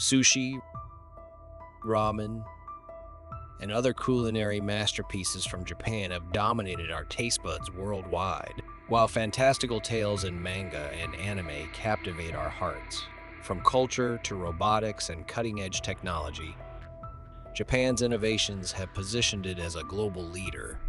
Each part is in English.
Sushi, ramen, and other culinary masterpieces from Japan have dominated our taste buds worldwide, while fantastical tales in manga and anime captivate our hearts. From culture to robotics and cutting-edge technology, Japan's innovations have positioned it as a global leader.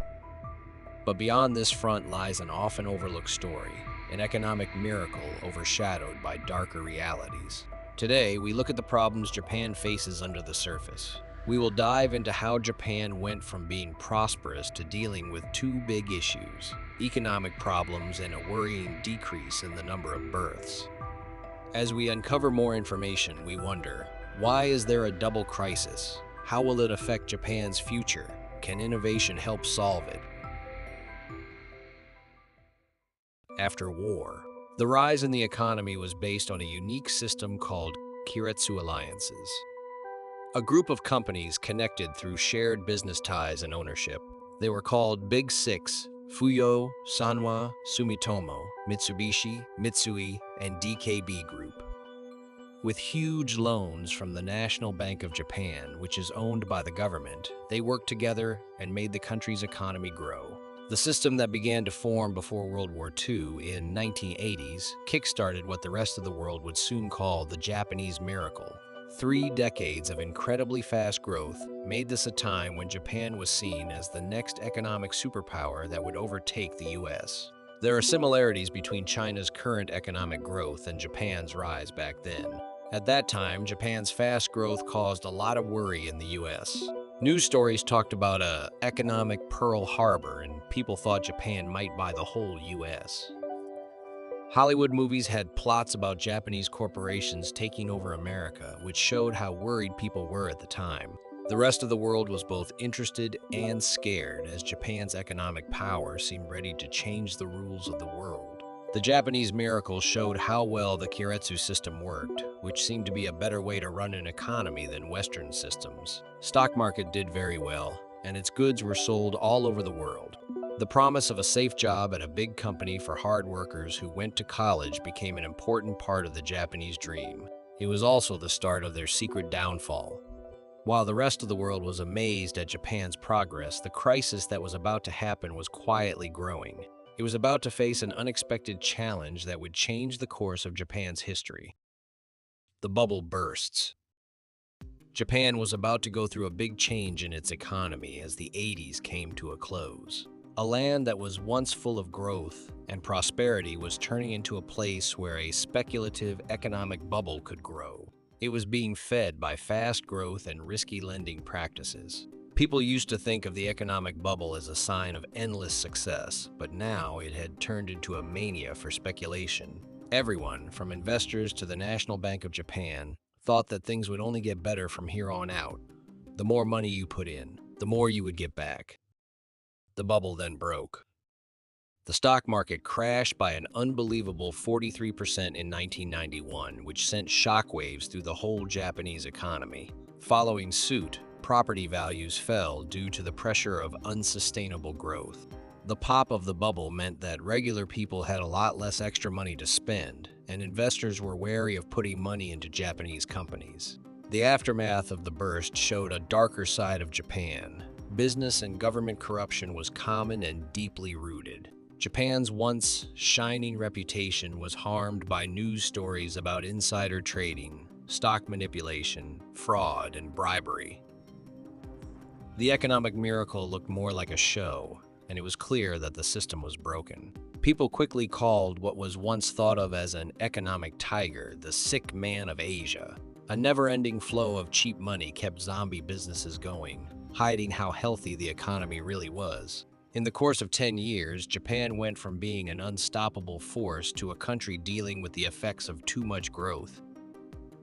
But beyond this front lies an often overlooked story, an economic miracle overshadowed by darker realities. Today, we look at the problems Japan faces under the surface. We will dive into how Japan went from being prosperous to dealing with two big issues: economic problems and a worrying decrease in the number of births. As we uncover more information, we wonder, why is there a double crisis? How will it affect Japan's future? Can innovation help solve it? After war, the rise in the economy was based on a unique system called Keiretsu alliances, a group of companies connected through shared business ties and ownership. They were called Big Six: Fuyo, Sanwa, Sumitomo, Mitsubishi, Mitsui, and DKB Group. With huge loans from the National Bank of Japan, which is owned by the government, they worked together and made the country's economy grow. The system that began to form before World War II in 1980s kickstarted what the rest of the world would soon call the Japanese miracle. 3 decades of incredibly fast growth made this a time when Japan was seen as the next economic superpower that would overtake the US. There are similarities between China's current economic growth and Japan's rise back then. At that time, Japan's fast growth caused a lot of worry in the US. News stories talked about a economic Pearl Harbor, and people thought Japan might buy the whole US. Hollywood movies had plots about Japanese corporations taking over America, which showed how worried people were at the time. The rest of the world was both interested and scared, as Japan's economic power seemed ready to change the rules of the world. The Japanese miracle showed how well the Keiretsu system worked, which seemed to be a better way to run an economy than Western systems. Stock market did very well, and its goods were sold all over the world. The promise of a safe job at a big company for hard workers who went to college became an important part of the Japanese dream. It was also the start of their secret downfall. While the rest of the world was amazed at Japan's progress, the crisis that was about to happen was quietly growing. It was about to face an unexpected challenge that would change the course of Japan's history. The bubble bursts. Japan was about to go through a big change in its economy as the 80s came to a close. A land that was once full of growth and prosperity was turning into a place where a speculative economic bubble could grow. It was being fed by fast growth and risky lending practices. People used to think of the economic bubble as a sign of endless success, but now it had turned into a mania for speculation. Everyone, from investors to the National Bank of Japan, thought that things would only get better from here on out. The more money you put in, the more you would get back. The bubble then broke. The stock market crashed by an unbelievable 43% in 1991, which sent shockwaves through the whole Japanese economy. Following suit, property values fell due to the pressure of unsustainable growth. The pop of the bubble meant that regular people had a lot less extra money to spend, and investors were wary of putting money into Japanese companies. The aftermath of the burst showed a darker side of Japan. Business and government corruption was common and deeply rooted. Japan's once shining reputation was harmed by news stories about insider trading, stock manipulation, fraud, and bribery. The economic miracle looked more like a show, and it was clear that the system was broken. People quickly called what was once thought of as an economic tiger the sick man of Asia. A never-ending flow of cheap money kept zombie businesses going, hiding how healthy the economy really was. In the course of 10 years, Japan went from being an unstoppable force to a country dealing with the effects of too much growth.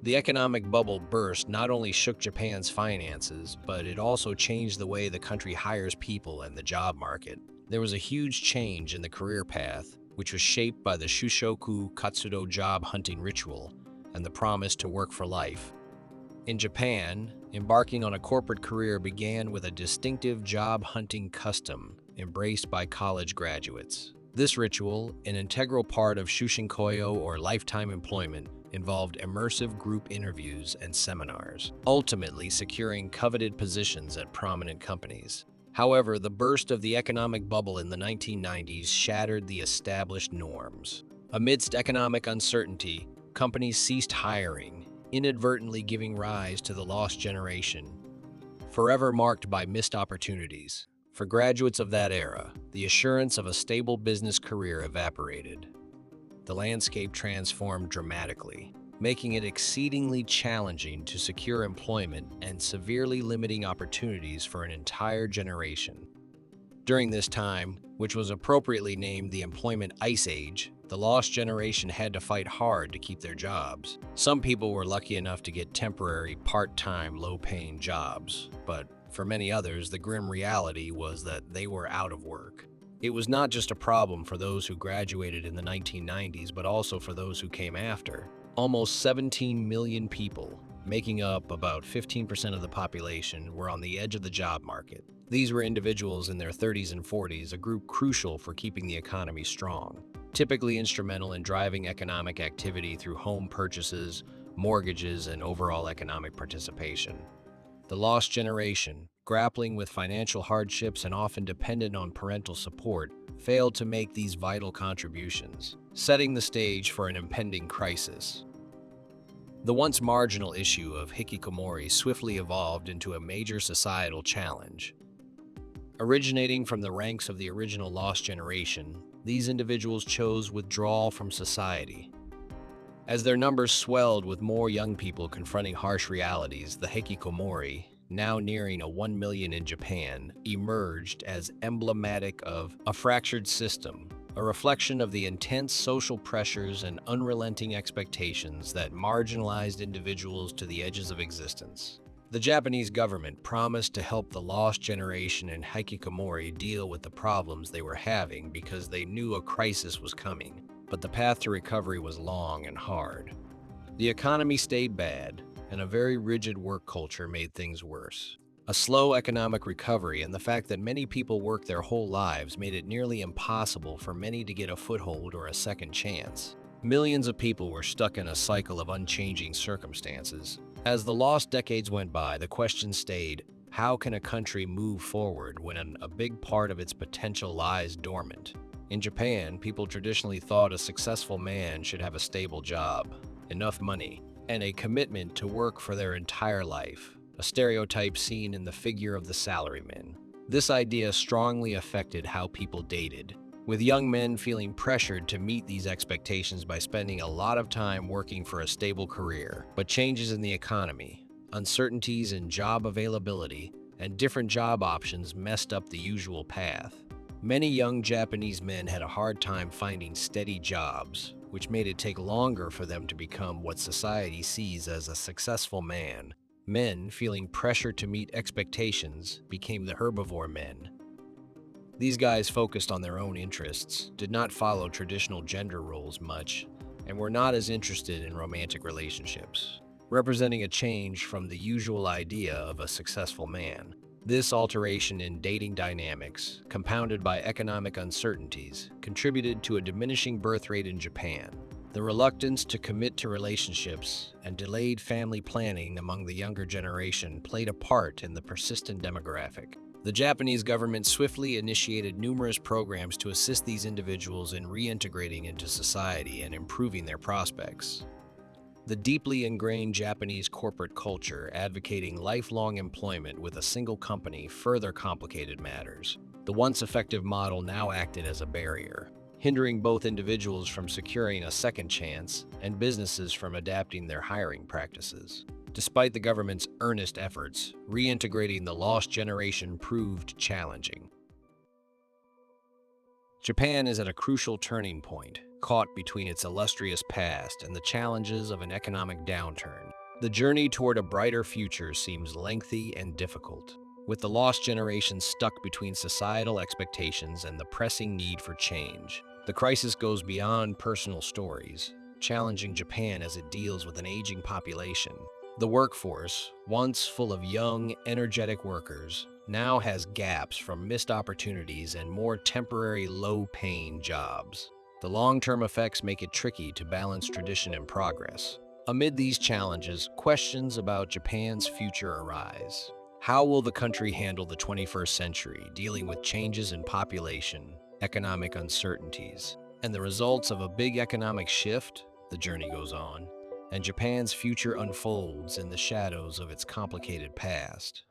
The economic bubble burst not only shook Japan's finances, but it also changed the way the country hires people and the job market. There was a huge change in the career path, which was shaped by the Shushoku Katsudo job hunting ritual and the promise to work for life. In Japan, embarking on a corporate career began with a distinctive job hunting custom embraced by college graduates. This ritual, an integral part of Shushinkoyo or lifetime employment, involved immersive group interviews and seminars, ultimately securing coveted positions at prominent companies. However, the burst of the economic bubble in the 1990s shattered the established norms. Amidst economic uncertainty, companies ceased hiring, inadvertently giving rise to the lost generation, forever marked by missed opportunities. For graduates of that era, the assurance of a stable business career evaporated. The landscape transformed dramatically, making it exceedingly challenging to secure employment and severely limiting opportunities for an entire generation. During this time, which was appropriately named the Employment Ice Age, the lost generation had to fight hard to keep their jobs. Some people were lucky enough to get temporary, part-time, low-paying jobs, but for many others, the grim reality was that they were out of work. It was not just a problem for those who graduated in the 1990s, but also for those who came after. Almost 17 million people, making up about 15% of the population, were on the edge of the job market. These were individuals in their 30s and 40s, a group crucial for keeping the economy strong, typically instrumental in driving economic activity through home purchases, mortgages, and overall economic participation. The lost generation, grappling with financial hardships and often dependent on parental support, failed to make these vital contributions, setting the stage for an impending crisis. The once marginal issue of hikikomori swiftly evolved into a major societal challenge. Originating from the ranks of the original lost generation, these individuals chose withdrawal from society. As their numbers swelled with more young people confronting harsh realities, the hikikomori, now nearing 1 million in Japan, emerged as emblematic of a fractured system, a reflection of the intense social pressures and unrelenting expectations that marginalized individuals to the edges of existence. The Japanese government promised to help the lost generation and hikikomori deal with the problems they were having because they knew a crisis was coming, but the path to recovery was long and hard. The economy stayed bad, and a very rigid work culture made things worse. A slow economic recovery and the fact that many people worked their whole lives made it nearly impossible for many to get a foothold or a second chance. Millions of people were stuck in a cycle of unchanging circumstances. As the lost decades went by, the question stayed, how can a country move forward when a big part of its potential lies dormant? In Japan, people traditionally thought a successful man should have a stable job, enough money, and a commitment to work for their entire life, a stereotype seen in the figure of the salaryman. This idea strongly affected how people dated, with young men feeling pressured to meet these expectations by spending a lot of time working for a stable career. But changes in the economy, uncertainties in job availability, and different job options messed up the usual path. Many young Japanese men had a hard time finding steady jobs, which made it take longer for them to become what society sees as a successful man. Men, feeling pressure to meet expectations, became the herbivore men. These guys focused on their own interests, did not follow traditional gender roles much, and were not as interested in romantic relationships, representing a change from the usual idea of a successful man. This alteration in dating dynamics, compounded by economic uncertainties, contributed to a diminishing birth rate in Japan. The reluctance to commit to relationships and delayed family planning among the younger generation played a part in the persistent demographic. The Japanese government swiftly initiated numerous programs to assist these individuals in reintegrating into society and improving their prospects. The deeply ingrained Japanese corporate culture advocating lifelong employment with a single company further complicated matters. The once effective model now acted as a barrier, hindering both individuals from securing a second chance and businesses from adapting their hiring practices. Despite the government's earnest efforts, reintegrating the lost generation proved challenging. Japan is at a crucial turning point, caught between its illustrious past and the challenges of an economic downturn. The journey toward a brighter future seems lengthy and difficult, with the lost generation stuck between societal expectations and the pressing need for change. The crisis goes beyond personal stories, challenging Japan as it deals with an aging population. The workforce, once full of young, energetic workers, now has gaps from missed opportunities and more temporary, low-paying jobs. The long-term effects make it tricky to balance tradition and progress. Amid these challenges, questions about Japan's future arise. How will the country handle the 21st century, dealing with changes in population, economic uncertainties, and the results of a big economic shift? The journey goes on, and Japan's future unfolds in the shadows of its complicated past.